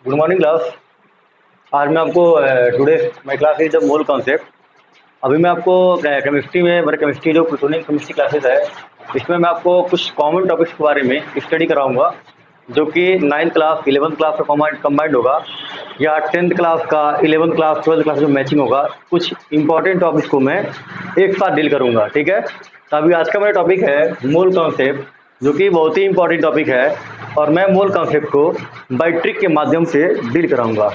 Good morning class. आज मैं आपको today my class is the mole concept. अभी मैं आपको केमिस्ट्री में मेरे केमिस्ट्री जो प्लूटोनियम केमिस्ट्री क्लासेस है, इसमें मैं आपको कुछ कॉमन टॉपिक्स के बारे में स्टडी कराऊंगा, जो कि 9th क्लास 11th क्लास का कंबाइंड होगा, या 10th क्लास का 11th क्लास 12th क्लास जो मैचिंग होगा। कुछ इंपॉर्टेंट टॉपिक्स को मैं एक साथ डील करूंगा, ठीक है। तो अभी आज का मेरा टॉपिक है मोल कॉन्सेप्ट, जो कि बहुत ही इंपॉर्टेंट टॉपिक है, और मैं मोल कॉन्सेप्ट को बाय ट्रिक के माध्यम से डील कराऊंगा।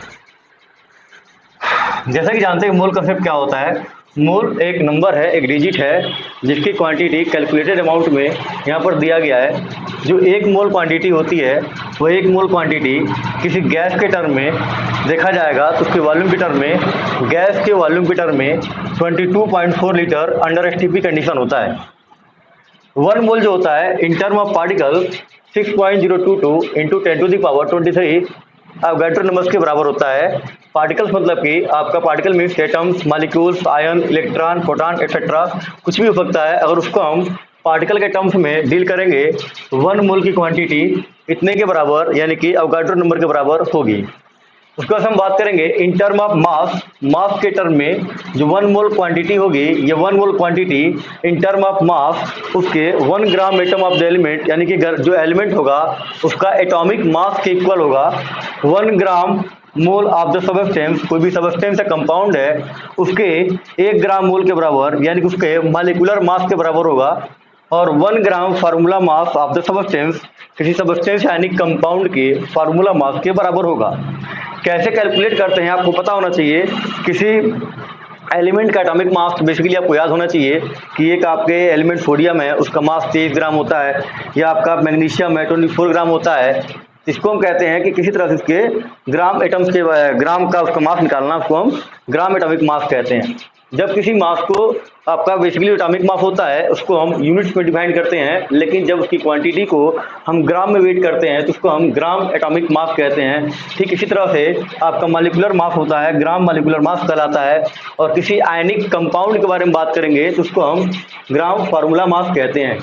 जैसा कि जानते हैं मोल कॉन्सेप्ट क्या होता है। मोल एक नंबर है, एक डिजिट है, जिसकी क्वांटिटी कैलकुलेटेड अमाउंट में यहाँ पर दिया गया है। जो एक मोल क्वांटिटी होती है, वो एक मोल क्वांटिटी किसी गैस के टर्म में देखा जाएगा तो उसके वॉल्यूम के टर्म में, गैस के वॉल्यूम के टर्म में 22.4 लीटर अंडर एसटीपी कंडीशन होता है। 1 मोल जो होता है इन term of particle 6.022 into 10⁻23 Avogadro numbers के बराबर होता है। पार्टिकल्स मतलब कि आपका particle means atoms, molecules, ion, electron, proton etcetera, कुछ भी हो सकता है। अगर उसको हम पार्टिकल के टर्म्स में डील करेंगे, 1 मोल की क्वांटिटी इतने के बराबर यानी कि अवोगाड्रो नंबर के बराबर होगी। उसके बाद हम बात करेंगे इन टर्म ऑफ मास। मास के टर्म में जो 1 मोल क्वांटिटी होगी, ये 1 mole quantity in term of mass उसके 1 gram atom of the element, यानी कि जो एलिमेंट होगा उसका एटॉमिक मास के इक्वल होगा 1 ग्राम मोल ऑफ द सबस्टेंस। कोई भी सबस्टेंस या कंपाउंड है, उसके 1 ग्राम मोल के बराबर यानी कि उसके मॉलिक्यूलर मास के बराबर होगा, और 1 gram formula mass of the substance किसी सबस्टेंस यानी कंपाउंड के फार्मूला मास के बराबर होगा। कैसे कैलकुलेट करते हैं आपको पता होना चाहिए। किसी एलिमेंट का एटॉमिक मास बेसिकली आपको याद होना चाहिए कि एक आपके एलिमेंट सोडियम है, उसका मास 23 ग्राम होता है, या आपका मैग्नीशियम है 24 ग्राम होता है। इसको हम कहते हैं कि किसी तरह से उसके ग्राम एटम्स के ग्राम का उसका मास निकालना, उसको हम ग्राम एटॉमिक मास कहते हैं। जब किसी मास को आपका बेसिकली एटॉमिक मास होता है, उसको हम यूनिट्स में डिफाइन करते हैं, लेकिन जब उसकी क्वांटिटी को हम ग्राम में वेट करते हैं तो उसको हम ग्राम एटॉमिक मास कहते हैं। ठीक इसी तरह से आपका मॉलिक्यूलर मास होता है, ग्राम मॉलिक्यूलर मास कहलाता है। और किसी आयनिक कंपाउंड के बारे में बात करेंगे तो उसको हम ग्राम फार्मूला मास कहते हैं।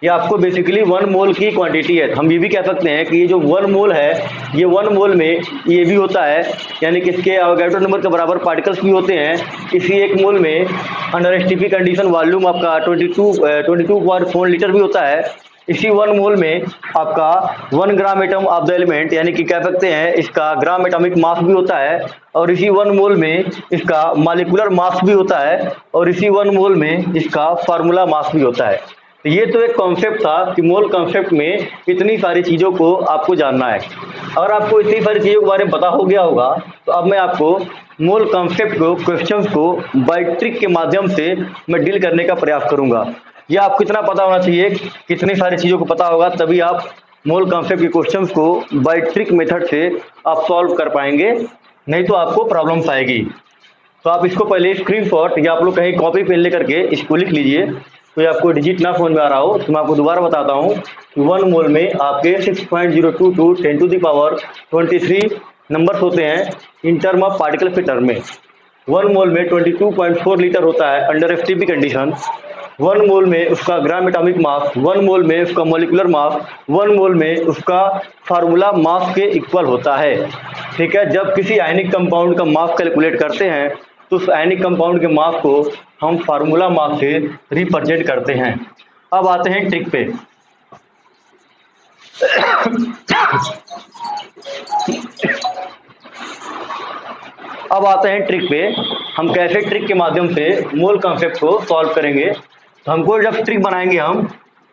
ये आपको बेसिकली 1 मोल की क्वांटिटी है। हम ये भी कह सकते हैं कि ये जो 1 मोल है, ये 1 मोल में ये भी होता है, यानी कि इसके अवोगाड्रो नंबर के बराबर पार्टिकल्स भी होते हैं। इसी 1 मोल में अंडर एसटीपी कंडीशन वॉल्यूम आपका 22.4 लीटर भी होता है। इसी 1 मोल में आपका 1 gram atom of the element, यानी कि कह सकते हैं इसका ग्राम एटॉमिक मास भी होता है, और इसी 1 मोल में इसका मॉलिक्यूलर मास भी होता है, और इसी 1 मोल में इसका फार्मूला मास भी होता है। तो ये तो एक कॉन्सेप्ट था कि मोल कॉन्सेप्ट में इतनी सारी चीज़ों को आपको जानना है। अगर आपको इतनी सारी चीज़ों के बारे में पता हो गया होगा, तो अब मैं आपको मोल कॉन्सेप्ट को, क्वेश्चंस को बाय ट्रिक के माध्यम से मैं डील करने का प्रयास करूंगा। ये आपको कितना पता होना चाहिए, कितनी सारी चीज़ों को पता होगा, तभी आप मोल कॉन्सेप्ट के क्वेश्चंस को बाय ट्रिक मेथड से आप सॉल्व कर पाएंगे, नहीं तो आपको प्रॉब्लम्स आएगी। तो आप इसको पहले स्क्रीनशॉट या आप लोग कहीं कॉपी पेन लेकर के इसको लिख लीजिए। तो आपको डिजिट ना फोन में आ रहा हो तो मैं आपको दोबारा बताता हूँ कि 1 मोल में आपके 6.022 10⁻23 नंबर्स होते हैं इन टर्म ऑफ पार्टिकल के टर्म में। 1 मोल में 22.4 लीटर होता है अंडर एसटीपी कंडीशन। 1 मोल में उसका ग्राम एटॉमिक मास, 1 मोल में उसका मॉलिक्यूलर मास, 1 मोल में उसका फार्मूला मास के इक्वल होता है। ठीक है। जब किसी आयनिक कंपाउंड का मास कैलकुलेट करते हैं तो उस आयनिक कंपाउंड के मास को हम फार्मूला मास से रिप्रेजेंट करते हैं। अब आते हैं ट्रिक पे। अब आते हैं ट्रिक पे, हम कैसे ट्रिक के माध्यम से मोल कॉन्सेप्ट को सॉल्व करेंगे। तो हमको जब ट्रिक बनाएंगे हम,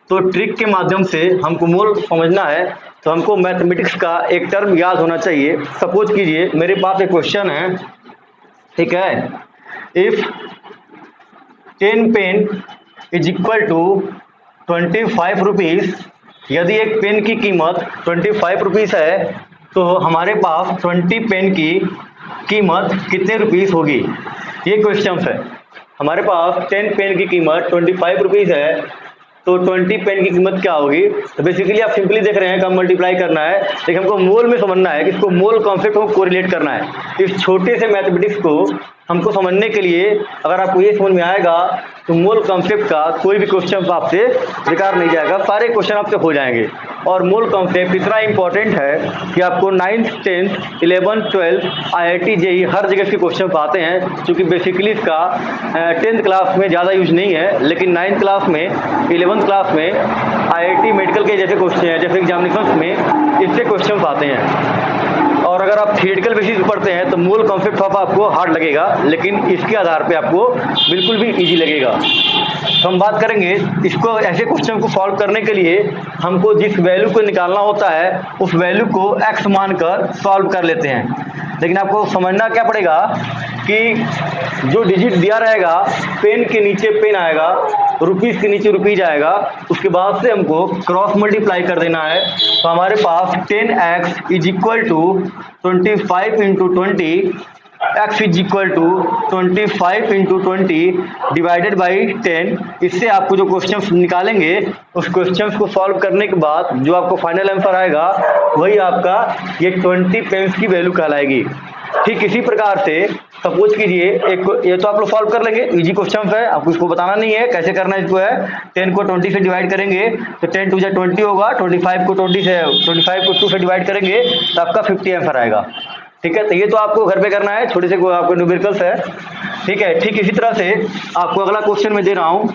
तो ट्रिक के माध्यम से हमको मोल समझना है, तो हमको मैथमेटिक्स का एक टर्म याद होना चाहिए। सपोज कीजिए मेरे पास एक क्वेश्चन है, ठीक है। If 10 pen is equal to 25 rupees, यदि एक पेन की कीमत 25 रुपीज़ है, तो हमारे पास 20 पेन की कीमत कितने रुपीज़ होगी। ये क्वेश्चन है। हमारे पास 10 पेन की कीमत 25 रुपीज़ है, तो 20 पेन की कीमत क्या होगी। तो बेसिकली आप सिंपली देख रहे हैं कि हम मल्टीप्लाई करना है, लेकिन हमको मोल में समझना है कि इसको मोल कॉन्सेप्ट को कोरिलेट करना है। इस छोटे से मैथमेटिक्स को हमको समझने के लिए अगर आपको ये समझ में आएगा तो मोल कॉन्सेप्ट का कोई भी क्वेश्चन आपसे बेकार नहीं जाएगा, सारे क्वेश्चन आपसे हो जाएंगे। और मोल कॉन्सेप्ट इतना इंपॉर्टेंट है कि आपको 9th 10th 11th 12th IIT JEE हर जगह के क्वेश्चन आते हैं, क्योंकि बेसिकली इसका 10th क्लास में ज़्यादा यूज नहीं है, लेकिन 9th क्लास में 11th क्लास में IIT मेडिकल के जैसे क्वेश्चन हैं, जैसे एग्जामिनेशन में इससे क्वेश्चन आते हैं। और अगर आप थियोरेटिकल बेसिस पे पढ़ते हैं तो मूल कॉन्सेप्ट ऑफ आपको हार्ड लगेगा, लेकिन इसके आधार पे आपको बिल्कुल भी इजी लगेगा। तो हम बात करेंगे इसको, ऐसे क्वेश्चन को सॉल्व करने के लिए हमको जिस वैल्यू को निकालना होता है उस वैल्यू को x मानकर सॉल्व कर लेते हैं। लेकिन आपको समझना क्या पड़ेगा कि जो डिजिट दिया रहेगा, पेन के नीचे पेन आएगा, रुपीस के नीचे रुपीज आएगा, उसके बाद से हमको क्रॉस मल्टीप्लाई कर देना है। तो हमारे पास 10x is equal to 25 into 20, x is equal to 25 into 20 divided by 10। इससे आपको जो क्वेश्चन निकालेंगे उस क्वेश्चन को सॉल्व करने के बाद जो आपको फाइनल आंसर आएगा वही आपका ये 20 पेंस की वैल्यू कहलाएगी। ठीक इसी प्रकार से सपोज कीजिए एक, ये तो आप लोग सॉल्व कर लेंगे, इजी क्वेश्चन है, आपको इसको बताना नहीं है कैसे करना है। इसको है 10 को 20 से डिवाइड करेंगे तो 10 टू 20 होगा, 25 को 2 से डिवाइड करेंगे तो आपका 50 आंसर आएगा। ठीक है, तो ये तो आपको घर पे करना है, छोटे से आपको न्यूमेरिकल्स है। ठीक है, ठीक इसी तरह से आपको अगला क्वेश्चन में दे रहा हूँ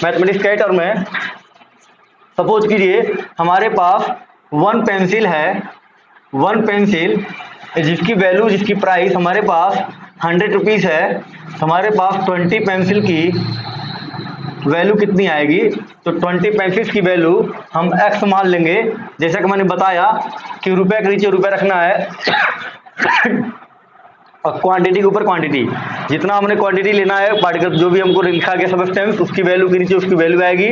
मैथमेटिक्स के टर्म में। सपोज कीजिए हमारे पास 1 पेंसिल है, 1 पेंसिल जिसकी वैल्यू, जिसकी प्राइस हमारे पास 100 रुपीज़ है, हमारे पास 20 पेंसिल की वैल्यू कितनी आएगी? तो 20 पेंसिल्स की वैल्यू हम x मान लेंगे, जैसा कि मैंने बताया कि रुपए के नीचे रुपए रखना है और क्वांटिटी के ऊपर क्वांटिटी, जितना हमने क्वांटिटी लेना है पार्टिकल जो भी हमको लिखा गया सब्सटेंस, उसकी वैल्यू के नीचे उसकी वैल्यू आएगी,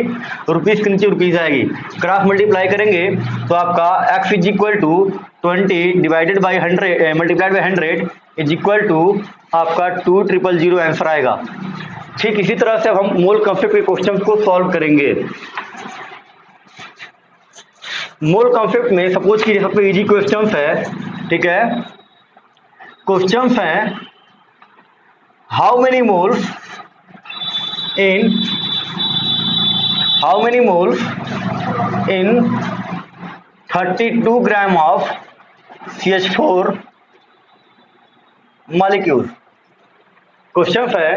रुपीस के नीचे रुपीस आएगी। क्रॉस मल्टीप्लाई करेंगे तो आपका x is equal to 20 divided by 100 multiplied by 100 is equal to आपका 2000 आंसर आएगा। ठीक इसी तरह से हम मोल कॉन्सेप्ट के क्वेश्चन को सॉल्व करेंगे। मोल कॉन्सेप्ट में सपोज कीजिए सबसे इजी क्वेश्चन है, ठीक है, क्वेश्चन है how many moles in 32 gram of CH4 molecule. Question है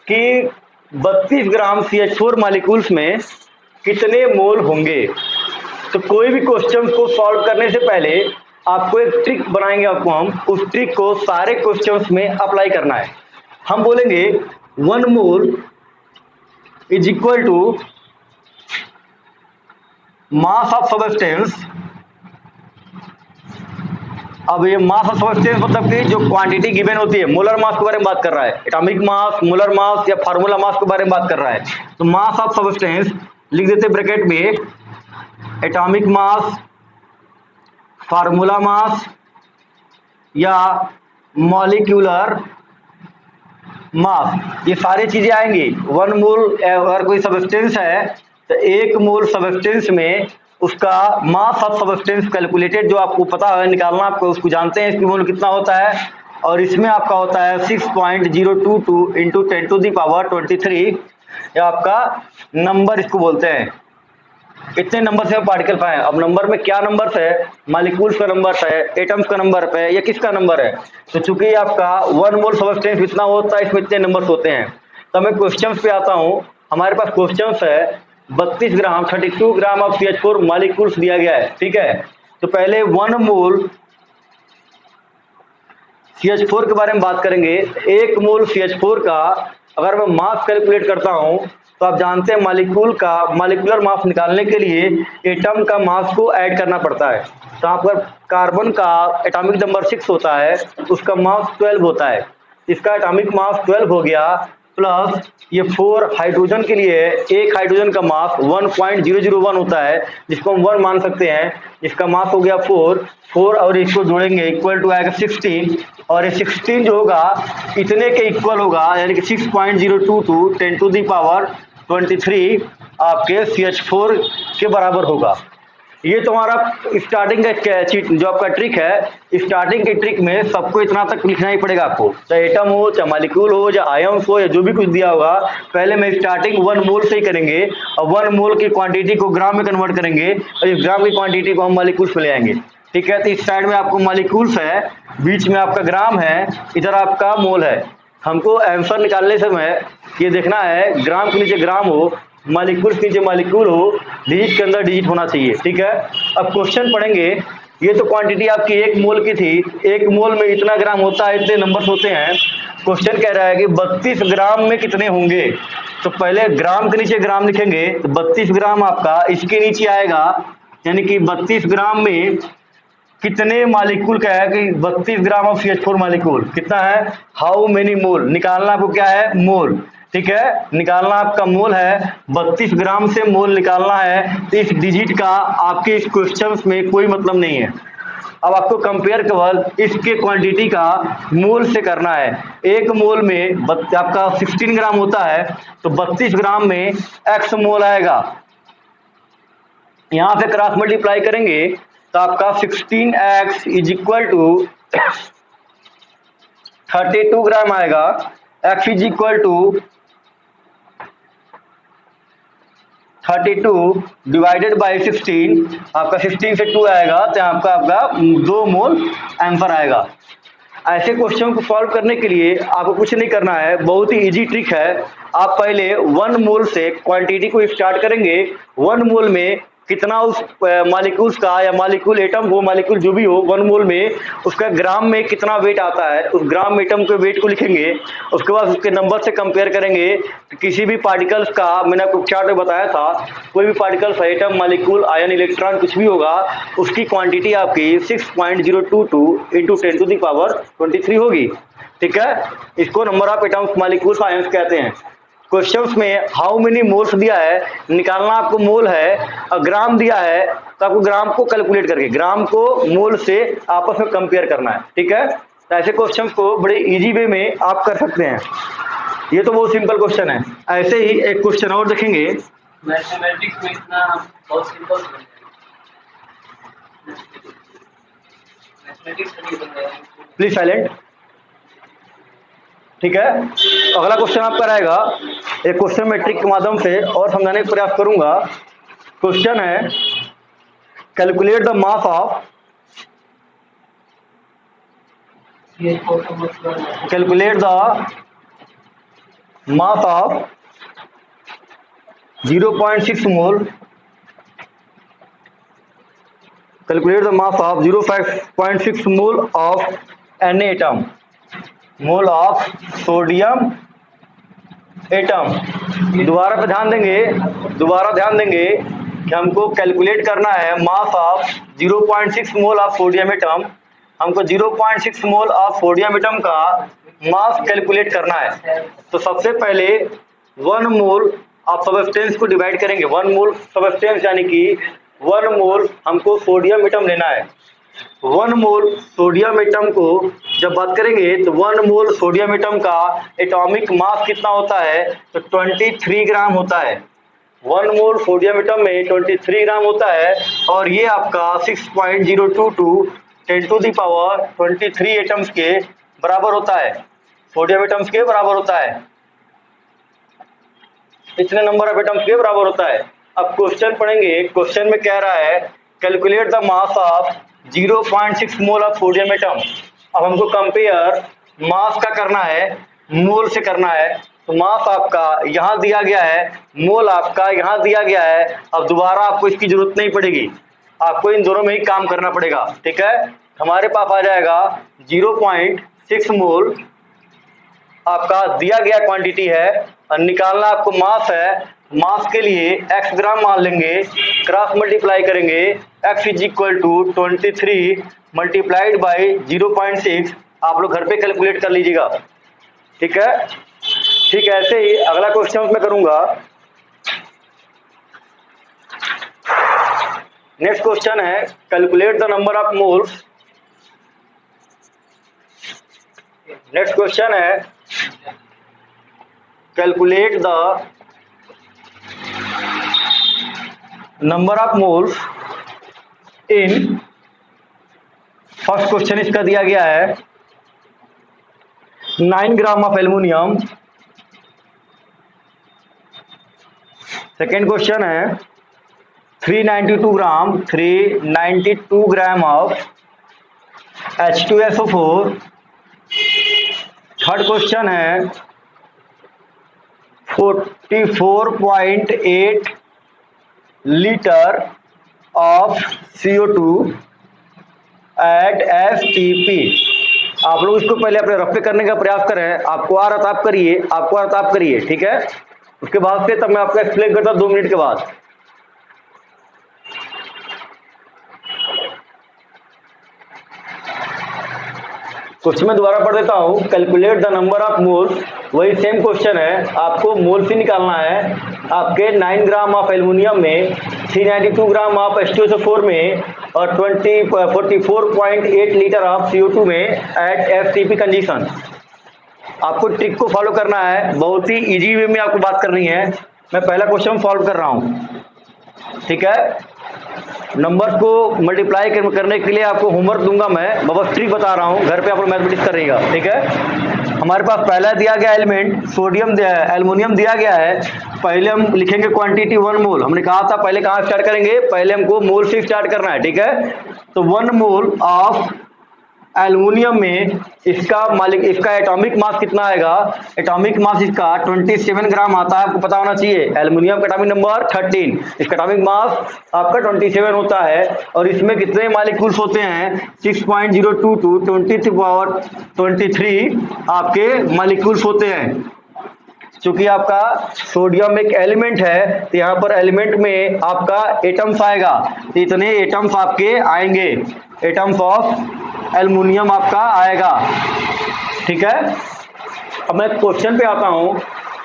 कि 32 ग्राम CH4 मॉलिक्यूल्स में कितने मोल होंगे। तो कोई भी क्वेश्चन को सॉल्व करने से पहले आपको एक ट्रिक बनाएंगे, आपको हम उस ट्रिक को सारे क्वेश्चंस में अप्लाई करना है। हम बोलेंगे 1 mole is equal to mass of substance. अब ये मास ऑफ सब्सटेंस मतलब कि जो क्वांटिटी गिवन होती है, मोलर मास के बारे में बात कर रहा है, एटॉमिक मास, मोलर मास या फार्मूला मास के बारे में बात कर रहा है। तो मास ऑफ सब्सटेंस लिख देते ब्रैकेट में, एटॉमिक मास, फार्मूला मास या मॉलिक्यूलर मास, ये सारी चीजें आएंगी। 1 मोल अगर कोई सब्सटेंस है तो 1 मोल सब्सटेंस में उसका मास ऑफ सब्सटेंस कैलकुलेटेड, जो आपको पता है निकालना, आपको उसको जानते हैं इसकी मोल कितना होता है, और इसमें आपका होता है 6.022 इंटू 10 टू द पावर 23। या आपका नंबर इसको बोलते हैं। इतने नंबर से पार्टिकल पाए। अब नंबर में क्या नंबर है? मॉलिक्यूल्स का नंबर है, एटम्स का नंबर है, या किसका नंबर है? तो चूंकि आपका 1 मोल सब्सटेंस इतना होता है, इसमें इतने नंबर्स होते हैं। तो मैं क्वेश्चंस पे आता हूँ। हमारे पास क्वेश्चंस है 32 ग्राम 32 ग्राम ऑफ CH4 मॉलिक्यूल्स दिया गया है, ठीक है। तो पहले 1 मोल CH4 के बारे में बात करेंगे। 1 मोल CH4 का अगर मैं मास कैलकुलेट करता हूं तो आप जानते हैं मॉलिक्यूल का मॉलिक्यूलर मास निकालने के लिए एटम का मास को ऐड करना पड़ता है। तो यहाँ पर कार्बन का एटॉमिक नंबर 6 होता है, उसका मास 12 होता है। इसका एटॉमिक मास 12 हो गया, प्लस ये 4 हाइड्रोजन के लिए एक हाइड्रोजन का मास 1.001 होता है, जिसको हम 1 मान सकते हैं। इसका मास हो गया 4 और इसको जोड़ेंगे इक्वल टू आएगा 16, और ये 16 जो होगा इतने के इक्वल होगा, यानी कि 6.022 10 टू द पावर 23 आपके CH4 के बराबर होगा। ये तुम्हारा स्टार्टिंग का जो आपका ट्रिक है, स्टार्टिंग के ट्रिक में सबको इतना तक लिखना ही पड़ेगा आपको, चाहे एटम हो, चाहे मॉलिक्यूल हो, या आयन्स हो, या जो भी कुछ दिया होगा। पहले मैं स्टार्टिंग 1 मोल से ही करेंगे और 1 मोल की क्वांटिटी को ग्राम में कन्वर्ट करेंगे और इस ग्राम की क्वांटिटी को हम मॉलिक्यूल्स में ले आएंगे। ठीक है, तो इस साइड में आपको मॉलिक्यूल्स है, बीच में आपका ग्राम है, इधर आपका मोल है। हमको आंसर निकालने समय ये देखना है ग्राम के नीचे ग्राम हो, मॉलिक्यूल के नीचे मॉलिक्यूल हो, डिजिट के अंदर डिजिट होना चाहिए। ठीक है, अब क्वेश्चन पढ़ेंगे। ये तो क्वांटिटी आपकी 1 मोल की थी, 1 मोल में इतना ग्राम होता है, इतने नंबर्स होते हैं। क्वेश्चन कह रहा है कि 32 ग्राम में कितने होंगे। तो पहले ग्राम के नीचे ग्राम लिखेंगे, तो 32 ग्राम आपका इसके नीचे आएगा, यानी कि 32 ग्राम में कितने मॉलिक्यूल का है कि 32 ग्राम ऑफ CH4 मॉलिक्यूल कितना है, हाउ मेनी मोल। निकालना आपको क्या है, मोल। ठीक है, निकालना आपका मोल है, 32 ग्राम से मोल निकालना है। तो इस डिजिट का आपके इस क्वेश्चंस में कोई मतलब नहीं है। अब आपको कंपेयर केवल इसके क्वांटिटी का मोल से करना है। 1 मोल में आपका 16 ग्राम होता है, तो 32 ग्राम में x मोल आएगा। यहां से क्रॉस मल्टीप्लाई करेंगे तो आपका 16x is equal to 32 gram आएगा। x is equal to 32 divided by 16, आपका 16 से 2 आएगा, तो आपका 2 मोल आंसर आएगा। ऐसे क्वेश्चन को सॉल्व करने के लिए आपको कुछ नहीं करना है, बहुत ही इजी ट्रिक है। आप पहले 1 मोल से क्वांटिटी को स्टार्ट करेंगे। 1 मोल में कितना उस मॉलिक्यूल्स का, या मॉलिक्यूल एटम हो, मॉलिक्यूल जो भी हो, 1 मोल में उसका ग्राम में कितना वेट आता है, उस ग्राम एटम के वेट को लिखेंगे। उसके बाद उसके नंबर से कंपेयर करेंगे। किसी भी पार्टिकल्स का, मैंने आपको चार्ट में बताया था, कोई भी particles, atom, molecule, ion, electron कुछ भी होगा, उसकी क्वांटिटी आपकी 6.022 इंटू 10 टू द पावर 23 होगी। ठीक है, इसको number of atoms, molecules, ions कहते हैं। क्वेश्चंस में हाउ मेनी मोल्स दिया है, निकालना आपको मोल है, और ग्राम दिया है तो आपको ग्राम को कैलकुलेट करके ग्राम को मोल से आपस में कंपेयर करना है। ठीक है, तो ऐसे क्वेश्चंस को बड़े इजी वे में आप कर सकते हैं। ये तो बहुत सिंपल क्वेश्चन है। ऐसे ही एक क्वेश्चन और देखेंगे। मैथमेटिक्स में इतना बहुत सिंपल प्लीज साइलेंट। ठीक है, अगला क्वेश्चन आपका रहेगा, एक क्वेश्चन मैं ट्रिक के माध्यम से और समझाने का प्रयास करूंगा। क्वेश्चन है, calculate the mass of, calculate the mass of 0.6 mole, calculate the mass of 0.6 mole of an atom, mole of sodium atom. दोबारा पे ध्यान देंगे कि हमको कैलकुलेट करना है mass of 0.6 mole of sodium atom. हमको 0.6 मोल ऑफ सोडियम एटम का मास कैलकुलेट करना है। तो सबसे पहले 1 मोल ऑफ सबस्टेंस को डिवाइड करेंगे। 1 मोल सबस्टेंस यानी कि 1 मोल हमको सोडियम एटम लेना है। 1 मोल सोडियम एटम को जब बात करेंगे तो 1 मोल सोडियम एटम का एटॉमिक मास कितना होता है, तो 23 ग्राम होता है। 1 मोल सोडियम एटम में 23 ग्राम होता है, और ये आपका 6.022 10 टू द पावर 23 एटम्स के बराबर होता है, सोडियम एटम्स के बराबर होता है, इतने नंबर ऑफ एटम्स के बराबर होता है। अब क्वेश्चन पढ़ेंगे। क्वेश्चन में कह रहा है calculate the mass of 0.6 mole of sodium atom. अब हमको कंपेयर मास का करना है, मोल से करना है। तो मास आपका यहाँ दिया गया है, मोल आपका यहाँ दिया गया है। अब दोबारा आपको इसकी जरूरत नहीं पड़ेगी, आपको इन दोनों में ही काम करना पड़ेगा। ठीक है, हमारे पास आ जाएगा 0.6 मोल आपका दिया गया क्वांटिटी है, और निकालना आपको मास है। मास के लिए x ग्राम मान लेंगे, क्रॉस मल्टीप्लाई करेंगे, x is equal to 23 multiplied by 0.6। आप लोग घर पे कैलकुलेट कर लीजिएगा। ठीक है, ठीक है। ऐसे ही अगला क्वेश्चन मैं करूंगा। नेक्स्ट क्वेश्चन है calculate the number of moles. Next question है calculate the number of moles in, first question इसका दिया गया है 9 gram of aluminium. Second question है 392 gram of H2SO4। Third question है 44.8 litre of CO2 eight FTP। आप लोग इसको पहले अपने रफ पे करने का प्रयास करें, आपको आ रहा था आप करिए, आपको आ रहा था आप करिए, ठीक है। उसके बाद से तब मैं आपको एक्सप्लेन करता हूं 2 मिनट के बाद। क्वेश्चन में दोबारा पढ़ देता हूं, calculate the number of moles. वही सेम क्वेश्चन है, आपको मोल्स ही निकालना है। आपके 9 ग्राम ऑफ एल्यूमिनियम में, 392 ग्राम ऑफ H2SO4 में और 44.8 लीटर ऑफ CO2 में एट FTP कंडीशन। आपको ट्रिक को फॉलो करना है, बहुत ही इजी वे में आपको बात करनी है। मैं पहला क्वेश्चन सॉल्व कर रहा हूं, ठीक है। नंबर्स को मल्टीप्लाई करने के लिए आपको होमवर्क दूंगा, मैं बस ट्रिक बता रहा हूं, घर पे आप लोग मैथमेटिक्स करिएगा, ठीक है। हमारे पास पहला दिया गया एलिमेंट सोडियम एल्युमिनियम दिया गया है। पहले हम लिखेंगे क्वांटिटी 1 मोल। हमने कहा था पहले कहां स्टार्ट करेंगे, पहले हमको मोल से स्टार्ट करना है, ठीक है। तो 1 मोल ऑफ एल्युमिनियम में इसका एटॉमिक मास कितना आएगा। एटॉमिक मास इसका 27 ग्राम आता है, आपको पता होना चाहिए। एल्युमिनियम का एटॉमिक नंबर 13, इसका एटॉमिक मास आपका 27 होता है। और इसमें कितने मॉलिक्यूल्स होते हैं, 6.022 10⁻23 आपके मॉलिक्यूल्स होते हैं। क्योंकि आपका सोडियम एक एलिमेंट है, तो यहाँ पर एलिमेंट में आपका एटम्स आएगा, तो इतने एटम्स आपके आएंगे, एटम्स ऑफ एल्युमिनियम आपका आएगा, ठीक है। अब मैं क्वेश्चन पे आता हूं।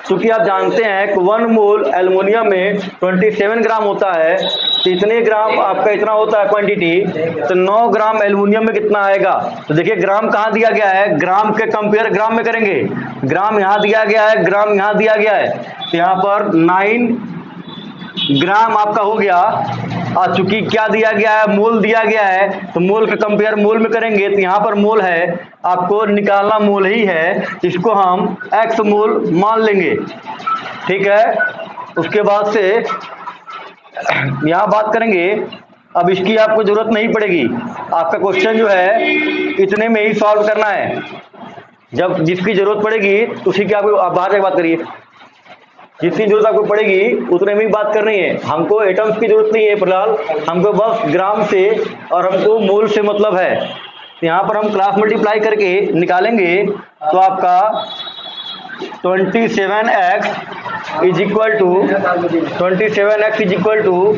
क्योंकि आप जानते हैं कि 1 मोल एल्युमिनियम में 27 ग्राम होता है, तो इतने ग्राम आपका इतना होता है क्वांटिटी, तो 9 ग्राम एल्युमिनियम में कितना आएगा। तो देखिए ग्राम कहाँ दिया गया है, ग्राम के कंपेयर ग्राम में करेंगे। ग्राम यहाँ दिया गया है, ग्राम यहाँ दिया गया है, तो यहाँ पर 9 ग्राम आपका हो गया। और चूंकि क्या दिया गया है, मोल दिया गया है, तो मोल का कंपेयर मोल में करेंगे, तो यहाँ पर मोल है, आपको निकालना मोल ही है, इसको हम x मोल मान लेंगे, ठीक है। उसके बाद से यहाँ बात करेंगे। अब इसकी आपको जरूरत नहीं पड़ेगी, आपका क्वेश्चन जो है इतने में ही सॉल्व करना है। जब जिसकी जरूरत पड़ेगी उसी की आपको आप बाहर से बात करिए, जितनी जरूरत आपको पड़ेगी उतने में ही बात करनी है। हमको एटम्स की जरूरत नहीं है फिलहाल, हमको बस ग्राम से और हमको मोल से मतलब है। यहाँ पर हम क्लास मल्टीप्लाई करके निकालेंगे, तो आपका 27x इज इक्वल टू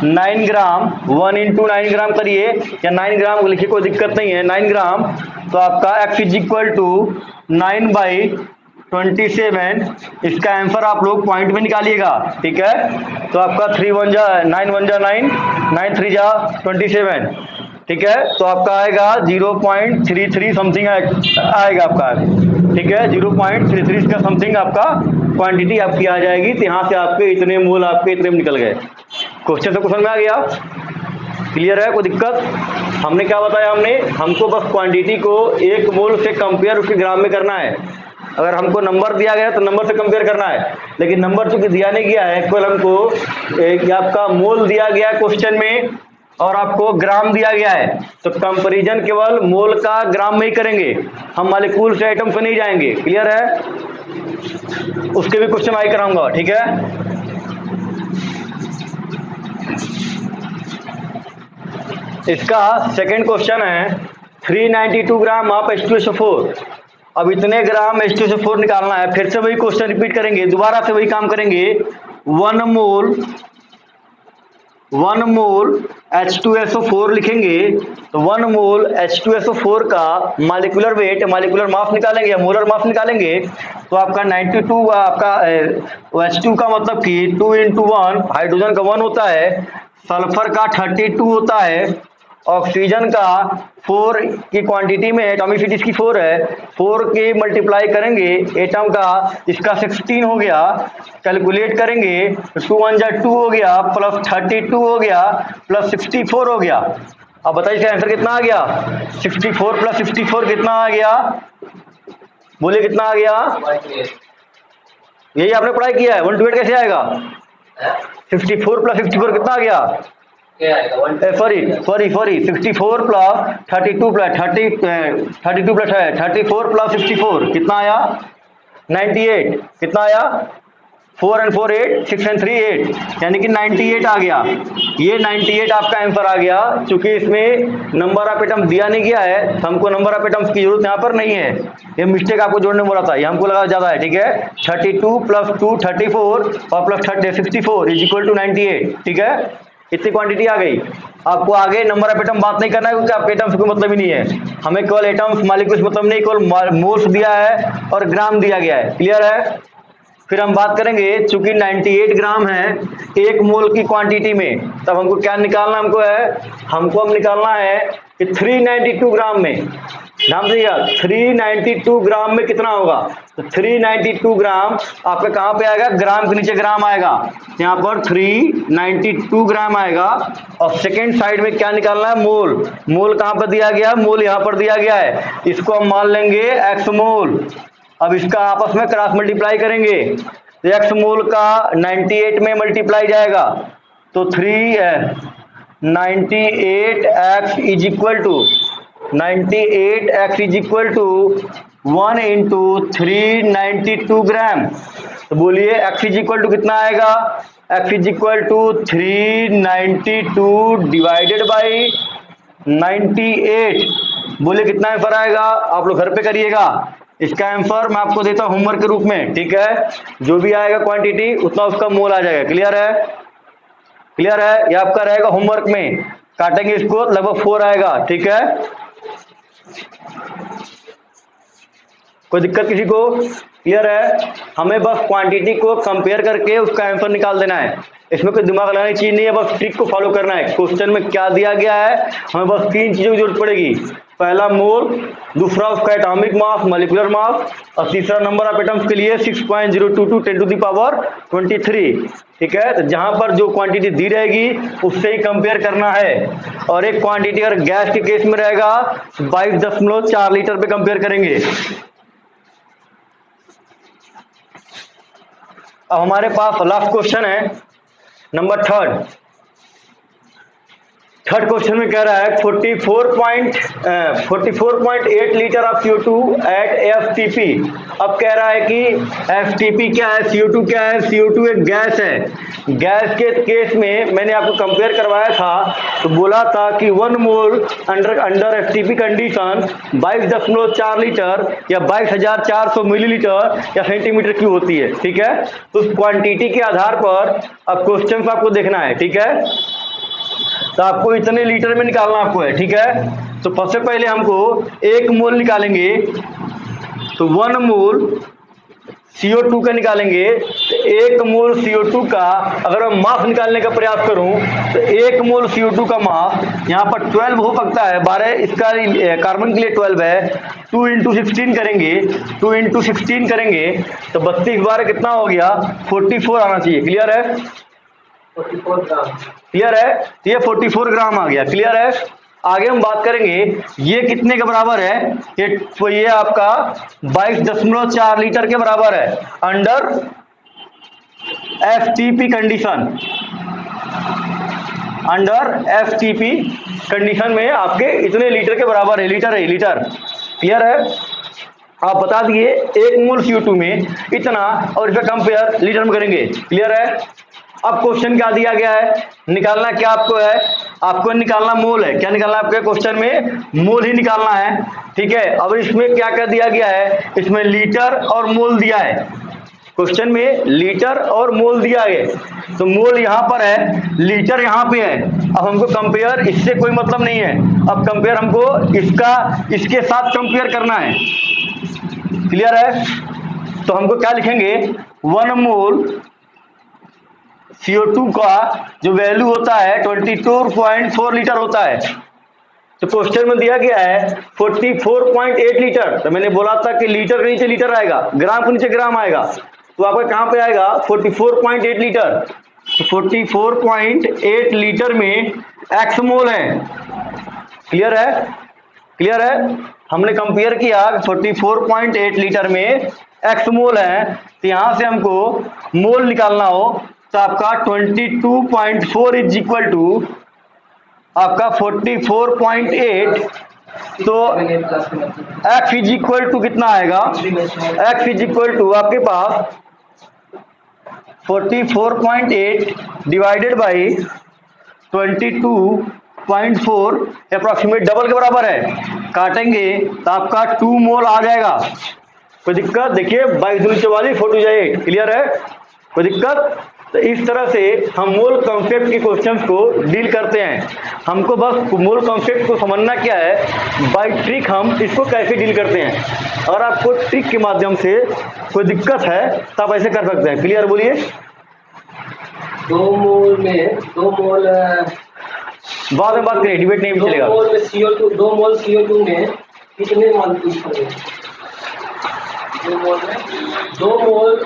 9 ग्राम। 1 × 9 ग्राम करिए, या 9 ग्राम लिखिए, कोई दिक्कत नहीं है, 9 ग्राम। तो आपका x इज इक्वल टू 9/27। इसका आंसर आप लोग पॉइंट में निकालिएगा, ठीक है। तो आपका 3 1 जा 9 1 जा 9, 9 3 जा 27, ठीक है। तो आपका आएगा 0.33 समथिंग आएगा आपका, ठीक है। 0.33 का समथिंग आपका क्वांटिटी आपकी आ जाएगी। तो यहाँ से आपके इतने मोल आपके इतने में निकल गए। क्वेश्चन से क्वेश्चन में आ गया, क्लियर है, कोई दिक्कत। हमने क्या बताया, हमको बस क्वांटिटी को 1 मोल से कंपेयर उसके ग्राम में करना है। अगर हमको नंबर दिया गया तो नंबर से कंपेयर करना है, लेकिन नंबर चूंकि दिया नहीं गया है, केवल हमको आपका मोल दिया गया क्वेश्चन में और आपको ग्राम दिया गया है, तो कंपैरिजन केवल मोल का ग्राम में ही करेंगे, हम मॉलिक्यूल से आइटम पे नहीं जाएंगे, क्लियर है। उसके भी क्वेश्चन आई कराऊंगा, ठीक है। इसका सेकंड क्वेश्चन है 392 ग्राम ऑफ H2SO4। अब इतने ग्राम H2SO4 निकालना है। फिर से वही क्वेश्चन रिपीट करेंगे, दोबारा से वही काम करेंगे। 1 मोल H2SO4 लिखेंगे, तो 1 मोल H2SO4 का मॉलिक्यूलर वेट, मॉलिक्यूलर मास निकालेंगे या मोलर मास निकालेंगे, तो आपका 92 आपका H2 का मतलब कि 2 × 1, हाइड्रोजन का 1 होता है, सल्फर का 32 होता है, ऑक्सीजन का 4 की क्वांटिटी में एटॉमिसिटी इसकी 4 है, 4 के मल्टीप्लाई करेंगे एटम का, इसका 16 हो गया, कैलकुलेट करेंगे 2 1 जा 2 हो गया, प्लस 32 हो गया, प्लस 64 हो गया। अब बताइए इसका आंसर कितना आ गया? 64 प्लस 64 कितना आ गया? बोलिए कितना आ गया? यही आपने पढ़ाई किया है। 128 कैसे आएगा? 64 प्लस 64 कितना आ गया? सॉरी 64 प्लस 32 प्लस 32 प्लस है 34 प्लस 64 कितना आया? 98। कितना आया? 4 and 4 8, 6 and 3 8, यानी कि 98 आ गया। ये 98 आपका आंसर आ गया। चूंकि इसमें नंबर ऑफ एटम्स दिया नहीं गया है, हमको नंबर ऑफ एटम्स की जरूरत यहाँ पर नहीं है। ये मिस्टेक आपको जोड़ने में बोला था, ये हमको लगा ज्यादा है। ठीक है, 32 प्लस 2 34 और प्लस 64 इज इक्वल टू 98। ठीक है, इतनी क्वांटिटी आ गई। आपको आगे नंबर ऑफ एटम बात नहीं करना है, क्योंकि आपके एटम्स को मतलब ही नहीं है। हमें केवल एटम्स मालिक्यूल्स मतलब नहीं, केवल मोल्स दिया है और ग्राम दिया गया है। क्लियर है? फिर हम बात करेंगे, चूंकि 98 ग्राम है एक मोल की क्वांटिटी में, तब हमको क्या निकालना हमको निकालना है कि 392 ग्राम में। ध्यान दीजिएगा, 392 ग्राम में कितना होगा? तो 392 ग्राम आपका कहाँ पे आएगा? ग्राम के नीचे ग्राम आएगा, यहाँ पर 392 ग्राम आएगा। और सेकेंड साइड में क्या निकालना है? मोल। मोल कहाँ पर दिया गया? मोल यहाँ पर दिया गया है, इसको हम मान लेंगे एक्स मोल। अब इसका आपस में क्रॉस मल्टीप्लाई करेंगे, तो एक्स मोल का 98 में मल्टीप्लाई जाएगा, तो 98x is equal to 98x is equal to 1 into 392 gram. तो बोलिए x इज इक्वल टू कितना आएगा? x is equal to 392 divided by 98। बोलिए कितना आंसर आएगा? आप लोग घर पे करिएगा। इसका आंसर मैं आपको देता हूं होमवर्क के रूप में। ठीक है, जो भी आएगा क्वांटिटी उतना उसका मोल आ जाएगा। क्लियर है? क्लियर है? ये आपका रहेगा होमवर्क में, काटेंगे इसको, लगभग 4 आएगा। ठीक है, कोई दिक्कत किसी को? क्लियर है? हमें बस क्वांटिटी को कंपेयर करके उसका आंसर निकाल देना है, इसमें कोई दिमाग लगाने की चीज नहीं है, बस ट्रिक को फॉलो करना है। क्वेश्चन में क्या दिया गया है, हमें बस 3 चीजों की जरूरत पड़ेगी। पहला मोल, दूसरा उसका एटॉमिक मास, मॉलिक्यूलर मास, और तीसरा नंबर ऑफ एटम्स के लिए 6.022 10 टू द पावर 23। ठीक है, तो जहां पर जो क्वांटिटी दी रहेगी उससे ही कंपेयर करना है। और एक क्वांटिटी अगर गैस के केस में रहेगा 22.4 लीटर पे कंपेयर करेंगे। अब हमारे पास लास्ट क्वेश्चन है, नंबर थर्ड क्वेश्चन में कह रहा है 44.8 litre of CO2 eight FTP। अब कह रहा है कि FTP क्या है, CO2 क्या है? CO2 एक गैस है। गैस के केस में मैंने आपको कंपेयर करवाया था, तो बोला था कि 1 मोल अंडर FTP कंडीशन 22.4 लीटर या 22,400 मिलीलीटर या सेंटीमीटर क्यूब होती है। ठीक है, तो उस क्वांटिटी के आधार पर अब क्वेश्चन को आपको देखना है। ठीक है, तो आपको इतने लीटर में निकालना आपको है। ठीक है, तो सबसे पहले हमको 1 मोल निकालेंगे, तो 1 मोल CO2 का निकालेंगे। तो 1 मोल CO2 का अगर मैं मास निकालने का प्रयास करूं, तो 1 मोल CO2 का मास यहाँ पर 12 हो सकता है, 12 इसका कार्बन के लिए 12 है। 2 इंटू 16 करेंगे, 2 इंटू 16 करेंगे तो 32 12 कितना हो गया? 44 आना चाहिए। क्लियर है? 44 ग्राम। क्लियर है? तो ये 44 ग्राम आ गया। क्लियर है? आगे हम बात करेंगे ये कितने के बराबर है। ये आपका 22.4 लीटर के बराबर है under FTP condition. Under FTP condition में आपके इतने लीटर के बराबर है। लीटर है, लीटर। क्लियर है? आप बता दिए 1 मोल CO2 में इतना, और इसका कंपेयर लीटर में करेंगे। क्लियर है? अब क्वेश्चन क्या दिया गया है, निकालना क्या आपको है? आपको निकालना मोल है। क्या निकालना है आपके क्वेश्चन में? मोल ही निकालना है। ठीक है, अब इसमें क्या क्या दिया गया है? इसमें लीटर और मोल दिया है। क्वेश्चन में लीटर और मोल दिया है, तो मोल यहाँ पर है, लीटर यहाँ पे है। अब हमको कंपेयर, इससे कोई मतलब नहीं है। अब कंपेयर हमको इसके साथ कंपेयर करना है। क्लियर है? तो हमको क्या लिखेंगे? 1 मोल CO2 का जो वैल्यू होता है 22.4 लीटर होता है। तो क्वेश्चन में दिया गया है 44.8 लीटर, तो मैंने बोला था कि लीटर के नीचे लीटर आएगा, ग्राम के नीचे ग्राम आएगा, तो आपका कहां पे आएगा 44.8 लीटर। तो 44.8 लीटर में x मोल है। क्लियर है? क्लियर है? हमने कंपेयर किया 44.8 लीटर में x मोल है, तो यहां से हमको मोल निकालना हो तो आपका 22.4 इज इक्वल टू आपका 44.8, तो x इज इक्वल टू कितना आएगा, x इज इक्वल टू आपके पास 44.8 डिवाइडेड बाई 22.4 अप्रॉक्सीमेट डबल के बराबर है। काटेंगे तो आपका 2 मोल आ जाएगा। कोई दिक्कत? देखिए 22 42 48। क्लियर है? कोई दिक्कत? तो इस तरह से हम मोल कॉन्सेप्ट के क्वेश्चंस को डील करते हैं। हमको बस मोल कॉन्सेप्ट को समझना क्या है, बाय ट्रिक हम इसको कैसे डील करते हैं। और आपको ट्रिक के माध्यम से कोई दिक्कत है तो आप ऐसे कर सकते हैं। क्लियर? बोलिए। 2 मोल में 2 मोल बाद में बात करिए, डिबेट नहीं चलेगा। 2 मोल में CO2 2 मोल CO2 में कितने मॉलिक्यूल्स होंगे? 2 मोल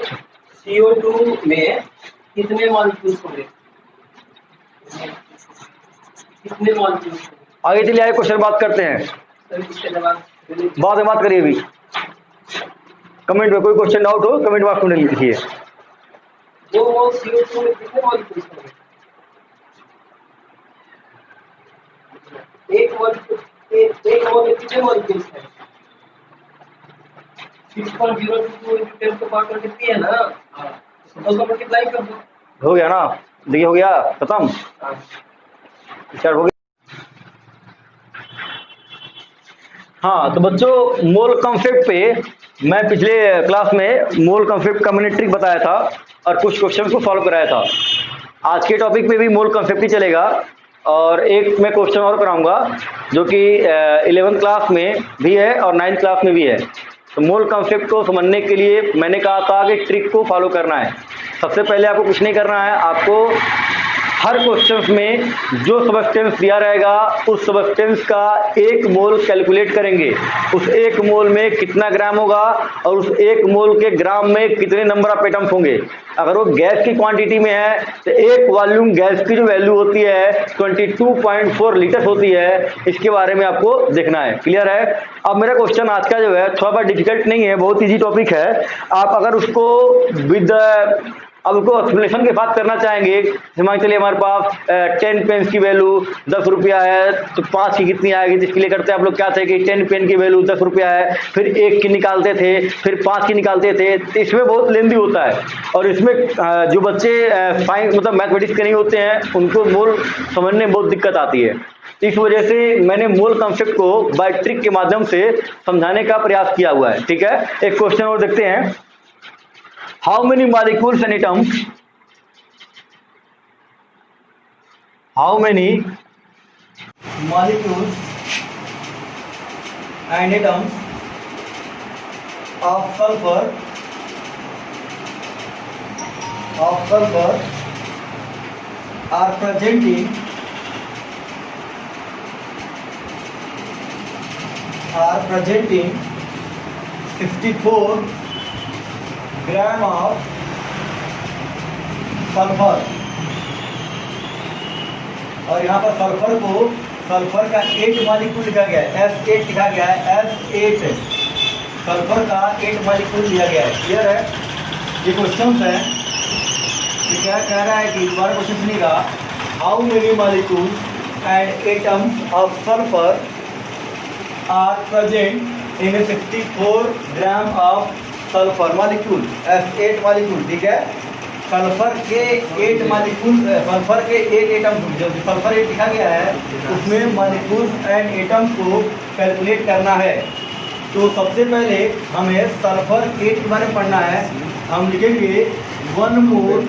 CO2 में कितने मॉलिक्यूल्स होंगे? कितने मॉलिक्यूल्स? आगे चलिए, आगे क्वेश्चन बात करते हैं, बाद में बात करिए। अभी कमेंट में कोई क्वेश्चन डाउट हो कमेंट बॉक्स में लिखिए। 2 मोल CO2 में कितने मॉलिक्यूल्स होंगे? एक मोल में कितने मॉलिक्यूल्स हैं? 6.022 into 10 to the power 23 है ना? तो मल्टीप्लाई कर दो। हो गया ना? देखिए हो गया, खत्म, स्टार्ट हो गया। हाँ, तो बच्चों मोल कॉन्सेप्ट पे मैं पिछले क्लास में मोल कॉन्सेप्ट का मैंने ट्रिक बताया था और कुछ क्वेश्चन को सॉल्व कराया था। आज के टॉपिक पे भी मोल कॉन्सेप्ट ही चलेगा और एक मैं क्वेश्चन और कराऊंगा जो कि 11th क्लास में भी है और 9th क्लास में भी है। तो मोल कॉन्सेप्ट को समझने के लिए मैंने कहा था कि ट्रिक को फॉलो करना है। सबसे पहले आपको कुछ नहीं करना है, आपको हर क्वेश्चन में जो सब्सटेंस दिया रहेगा उस सब्सटेंस का 1 मोल कैलकुलेट करेंगे। उस 1 मोल में कितना ग्राम होगा और उस 1 मोल के ग्राम में कितने नंबर ऑफ एटम्स होंगे। अगर वो गैस की क्वांटिटी में है तो एक वॉल्यूम गैस की जो वैल्यू होती है 22.4 लीटर होती है। इसके बारे में आपको देखना है। क्लियर है? अब मेरा क्वेश्चन आज का जो है थोड़ा बहुत डिफिकल्ट नहीं है, बहुत इजी टॉपिक है। आप अगर उसको विद अब उसको एक्सप्लेनेशन के साथ करना चाहेंगे, मान चलिए हमारे पास 10 पेन की वैल्यू 10 रुपया है तो 5 की कितनी आएगी, जिसके लिए करते हैं आप लोग क्या थे कि 10 पेन की वैल्यू 10 रुपया है, फिर 1 की निकालते थे, फिर 5 की निकालते थे। तो इसमें बहुत लेंदी होता है और इसमें जो बच्चे साइंस मतलब मैथमेटिक्स के नहीं होते हैं उनको मोल समझने में बहुत दिक्कत आती है। इस वजह से मैंने मोल कॉन्सेप्ट को बाय ट्रिक के माध्यम से समझाने का प्रयास किया हुआ है। ठीक है, एक क्वेश्चन और देखते हैं। How many molecules and atoms? How many molecules and atoms of sulfur are present in 64 gram of sulphur. और यहाँ पर सल्फर का 8 मॉलिक्यूल लिखा गया है, S8 लिखा गया है, S8 सल्फर का 8 मॉलिक्यूल लिया गया है। क्लियर है? ये क्वेश्चन है कि क्या कह रहा है कि दोबारा क्वेश्चन सुनिएगा। How many molecule and atoms of sulphur are present in 64 gram of sulphur molecule, S8 molecule. ठीक है, सल्फर के 8 मॉलिक्यूल, सल्फर के 8 एटम, जो सल्फर 8 लिखा गया है उसमें मॉलिक्यूल एंड एटम्स को कैलकुलेट करना है। तो सबसे पहले हमें सल्फर 8 के बारे में पढ़ना है। हम लिखेंगे 1 मोल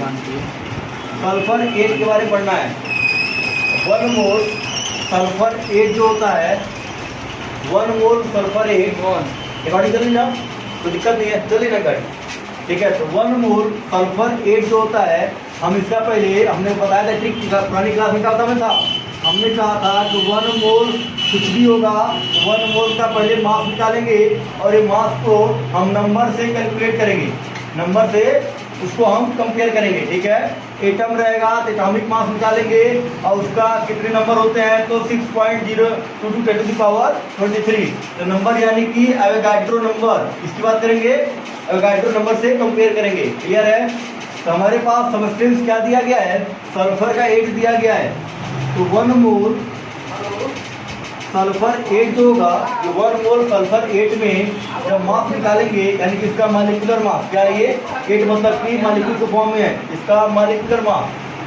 सल्फर 8 के बारे में पढ़ना है। 1 मोल सल्फर 8 जो होता है, 1 मोल सल्फर 8 अकॉर्डिंग कर लेना, तो दिक्कत नहीं है, चलिए ना गाड़ी। ठीक है, तो 1 मोल सल्फर 8 जो होता है, हम इसका पहले हमने बताया था ट्रिक, पुरानी क्लास में क्या होता था, हमने कहा था कि 1 मोल कुछ भी होगा 1 मोल का पहले मास निकालेंगे और ये मास को हम नंबर से कैलकुलेट करेंगे, नंबर से उसको हम कंपेयर करेंगे। ठीक है, एटम रहेगा तो एटॉमिक मास निकालेंगे और उसका कितने नंबर होते हैं तो 6.022 10 to the पावर 23। तो नंबर यानी कि एवोगाड्रो नंबर, इसकी बात करेंगे, एवोगाड्रो नंबर से कंपेयर करेंगे। क्लियर है। तो हमारे पास सब्सटेंस क्या दिया गया है, सल्फर का 8 दिया गया है। तो 1 मोल सल्फर 8 जो होगा, 1 मोल सल्फर 8 में जब मास निकालेंगे यानी कि इसका मॉलिक्यूलर मास क्या है, ये 8 मतलब कि मॉलिक्यूल के फॉर्म में है, इसका मॉलिक्यूलर मास।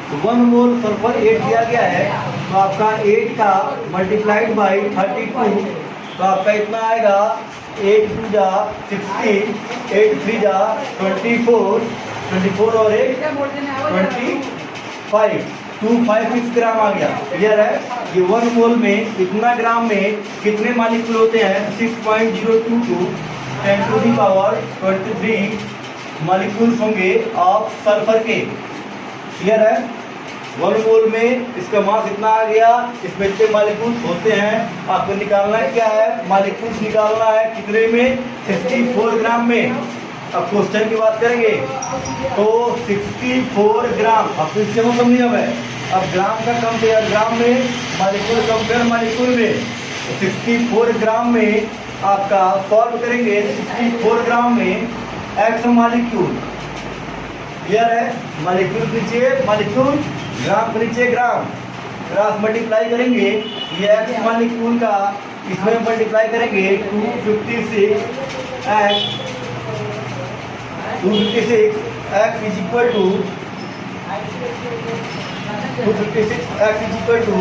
तो 1 मोल सल्फर 8 दिया गया है, तो आपका 8 का मल्टीप्लाइड बाई 32, तो आपका इतना आएगा 8 2 जा 16, 8 3 जा 24 और 8 25, 256 ग्राम आ गया। क्लियर है। ये 1 मोल में इतना ग्राम में कितने मॉलिक्यूल होते हैं, 6.022 10 to the पावर 23 मॉलिक्यूल्स होंगे ऑफ सल्फर के। क्लियर है। 1 मोल में इसका मास इतना आ गया, इसमें इतने मॉलिक्यूल्स होते हैं। आपको निकालना है क्या है, मॉलिक्यूल्स निकालना है कितने में, 64 ग्राम में। अब क्वेश्चन की बात करेंगे तो 64 ग्राम, अब तो इससे मतलब नहीं है। अब ग्राम का कंपेयर ग्राम में, मॉलिक्यूल कंपेयर मॉलिक्यूल में। तो 64 ग्राम में आपका सॉल्व करेंगे, 64 ग्राम में एक्स मॉलिक्यूल। क्लियर है। मॉलिक्यूल नीचे मॉलिक्यूल, ग्राम के नीचे ग्राम, क्रॉस मल्टीप्लाई करेंगे, ये एक्स मॉलिक्यूल का इसमें मल्टीप्लाई करेंगे 256 x is equal to 256 x is equal to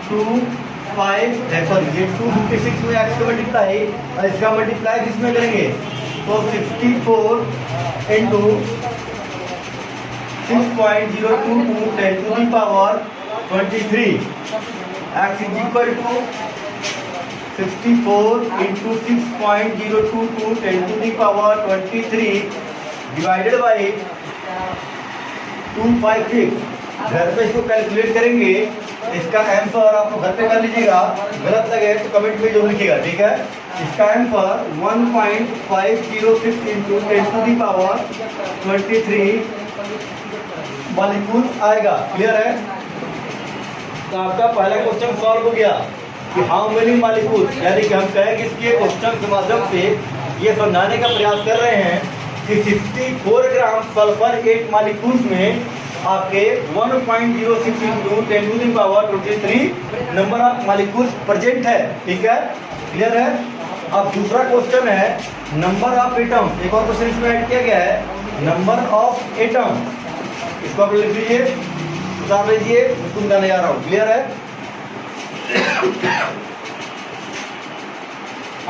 256 में x का मल्टीप्लाई और इसका मल्टीप्लाई किसमें करेंगे, तो 64 into 6.022 10 to the power 23 x is equal to 64 into 6.022 10 to the power 23 divided by 256। घर पे इसको कैलकुलेट करेंगे, इसका आंसर आपको घर पे कर लीजिएगा, गलत लगे तो कमेंट में जरूर लिखिएगा। ठीक है। इसका answer 1.506 into 10 to the power 23 molecule आएगा। क्लियर है। तो आपका पहला क्वेश्चन सॉल्व हो गया कि हाउ मेनी मॉलिक्यूल, यानी कि हम कहेंगे इसके क्वेश्चन के माध्यम से ये समझाने का प्रयास कर रहे हैं कि 64 ग्राम सल्फर 8 मॉलिक्यूल्स में आपके 1.06 into 10 to the power 23 number of molecules present है। ठीक है। क्लियर है। अब दूसरा क्वेश्चन है नंबर ऑफ एटम। एक और क्वेश्चन इसमें ऐड किया गया है, नंबर ऑफ एटम। इसको आप लिख लीजिए, उतार लीजिए, उसको बताने जा रहा हूँ। क्लियर है।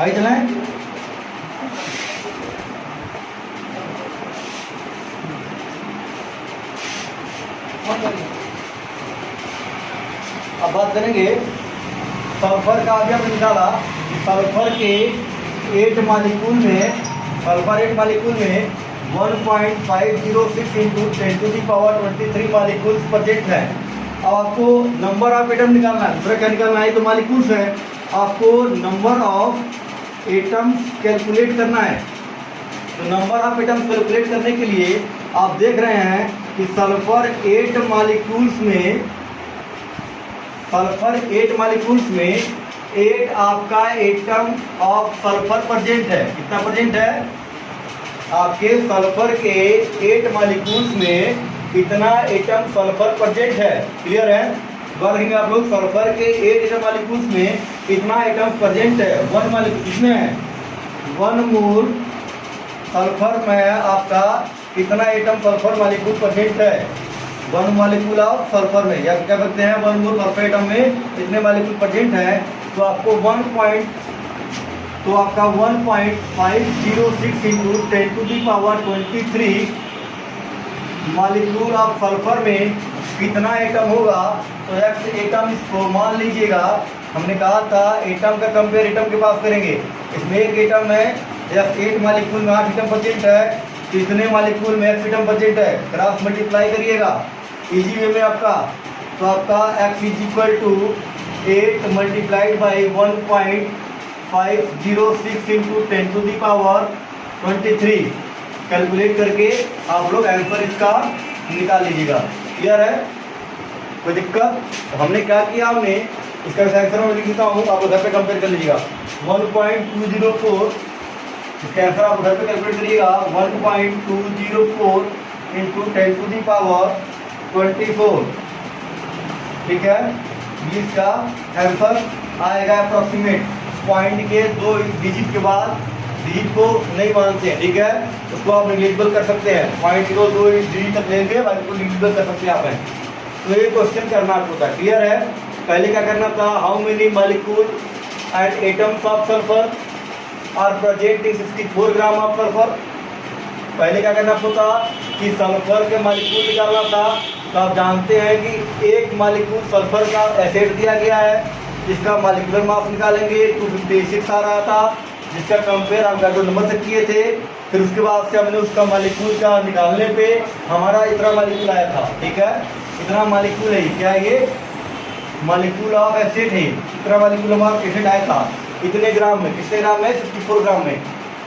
आगे चलें। अब बात करेंगे सल्फर का। अभी हमने निकाला सल्फर के 8 मॉलिक्यूल में, सल्फर 8 मॉलिक्यूल में 1.506 into 10 to the power 23 molecules present है। अब आपको नंबर ऑफ एटम निकालना है। दूसरा क्या निकालना है, तो मॉलिक्यूल्स है, आपको नंबर ऑफ एटम्स कैलकुलेट करना है। तो नंबर ऑफ एटम्स कैलकुलेट करने के लिए आप देख रहे हैं कि सल्फर 8 मॉलिक्यूल्स में, सल्फर 8 मॉलिक्यूल्स में 8 आपका एटम ऑफ सल्फर प्रेजेंट है। कितना प्रेजेंट है, आपके सल्फर के 8 मॉलिक्यूल्स में कितना एटम सल्फर प्रेजेंट है। क्लियर है। बात करेंगे आप लोग सल्फर के 8 एटम मॉलिक्यूल्स में कितना एटम प्रेजेंट है। 1 मॉलिक्यूल किसमें है, 1 मोल सल्फर में आपका कितना एटम सल्फर मॉलिक्यूल प्रेजेंट है, 1 मॉलिक्यूल ऑफ सल्फर में, या क्या कहते हैं 1 मोल सल्फर एटम में कितने मॉलिक्यूल प्रेजेंट है। तो आपको 1.506 into 10 to the power 23 molecule of sulphur में कितना एटम होगा। तो एक्स एटम इसको मान लीजिएगा, हमने कहा था एटम का कंपेयर एटम के पास करेंगे। इसमें एक एटम है, एक्स 8 मॉलिक्यूल में 8 एटम प्रेजेंट है, कितने मॉलिक्यूल में एक्स एटम प्रेजेंट है, क्रॉस मल्टीप्लाई करिएगा इजी वे में आपका। तो आपका x is equal to 8 multiplied by 1.506 into 10⁻23 calculate करके आप लोग आंसर इसका निकाल लीजिएगा। क्लियर है? कोई दिक्कत? तो हमने क्या किया, हमने इसका आंसर मैं लिख देता हूँ, आप घर पे कंपेयर कर लीजिएगा। 1.204 इसका आंसर आप घर पे कैलकुलेट करिएगा। 1.204 इंटू 10⁻24, ठीक है, ये इसका आंसर आएगा अप्रॉक्सीमेट। पॉइंट के 2 डिजिट के बाद डिजिट को नहीं मानते हैं, ठीक है, उसको आप नेग्लिजिबल कर सकते हैं। पॉइंट को 2 डिजिट तक लेंगे, बाकी को नेग्लिजिबल कर सकते हैं आप। तो ये क्वेश्चन करना आपको था। क्लियर है? पहले क्या करना था, how many molecule and atoms of sulphur are present in 64 gram of sulphur. पहले क्या करना होता कि सल्फर के मॉलिक्यूल निकालना था। तो आप जानते हैं कि एक मॉलिक्यूल सल्फर का एसिड दिया गया है, जिसका मॉलिक्यूलर मास निकालेंगे 256 आ रहा था, जिसका कंपेयर हम कार्बन नंबर से किए थे। फिर उसके बाद से हमने उसका मॉलिक्यूल का निकालने पे हमारा इतना मॉलिक्यूल आया था, ठीक है, इतना मॉलिक्यूल है। क्या ये मॉलिक्यूल ऑफ एसिड है, इतना मॉलिक्यूल ऑफ एसिड आया था इतने ग्राम में। कितने ग्राम में? 64 ग्राम में।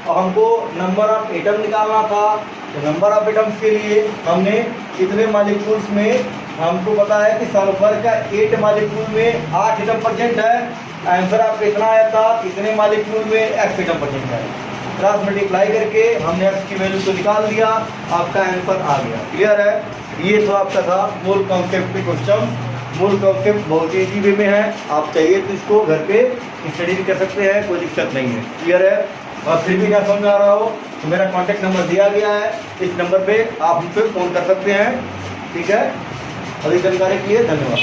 और हमको नंबर ऑफ एटम निकालना था। तो नंबर ऑफ एटम्स के लिए हमने इतने मॉलिक्यूल्स में, हमको पता है कि सल्फर का 8 मॉलिक्यूल में 8 एटम प्रेजेंट है। आंसर आपका इतना आया था, इतने मॉलिक्यूल में x एटम प्रेजेंट है। क्रॉस मल्टीप्लाई करके हमने x की वैल्यू को निकाल दिया, आपका आंसर आ गया। क्लियर है? ये तो आपका था मूल कॉन्सेप्ट पे क्वेश्चन। मूल कॉन्सेप्ट बहुत ही ईजी वे में है, आप चाहिए तो इसको घर पे स्टडी भी कर सकते हैं, कोई दिक्कत नहीं है। क्लियर है? और फिर भी क्या समझ आ रहा हो तो मेरा कॉन्टैक्ट नंबर दिया गया है, इस नंबर पे आप मुझसे फ़ोन कर सकते हैं, ठीक है। अभी जानकारी के लिए धन्यवाद।